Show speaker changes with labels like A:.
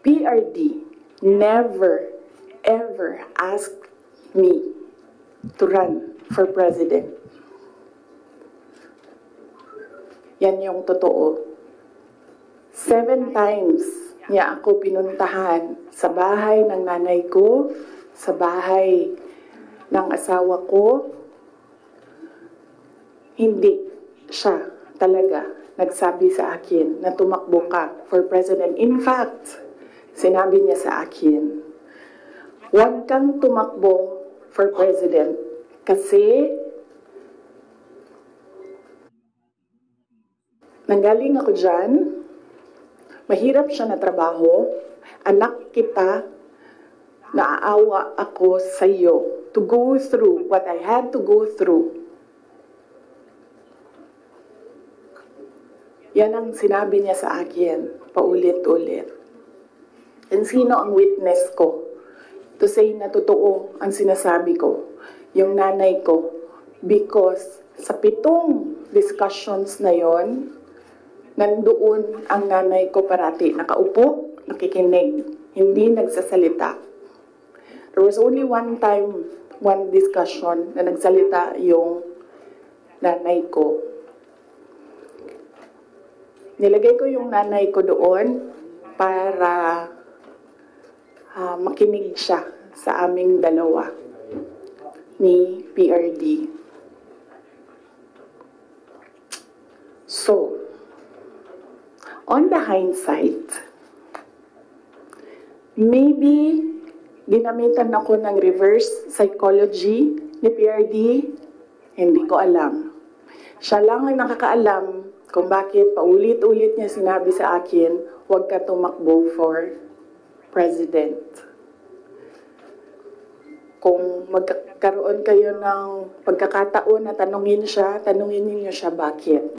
A: PRD never, ever asked me to run for president. Yan yung totoo. 7 times niya ako pinuntahan sa bahay ng nanay ko, sa bahay ng asawa ko. Hindi siya talaga nagsabi sa akin na tumakbo ka for president. In fact, sinabi niya sa akin, huwag kang tumakbo for president kasi nanggaling ako dyan, mahirap siya na trabaho, anak kita, naaawa ako sa iyo to go through what I had to go through. Yan ang sinabi niya sa akin, paulit-ulit. And sino ang witness ko to say na totoo ang sinasabi ko? Yung nanay ko. Because sa 7 discussions na yon, nandoon ang nanay ko parati. Nakaupo, nakikinig, hindi nagsasalita. There was only one time, one discussion na nagsalita yung nanay ko. Nilagay ko yung nanay ko doon para makinig siya sa aming dalawa ni PRD. So, on the hindsight, maybe ginamitan ako ng reverse psychology ni PRD, hindi ko alam. Siya lang ang nakakaalam kung bakit paulit-ulit niya sinabi sa akin, huwag ka tumakbo for president. Kung magkakaroon kayo ng pagkakataon na tanungin niyo siya bakit.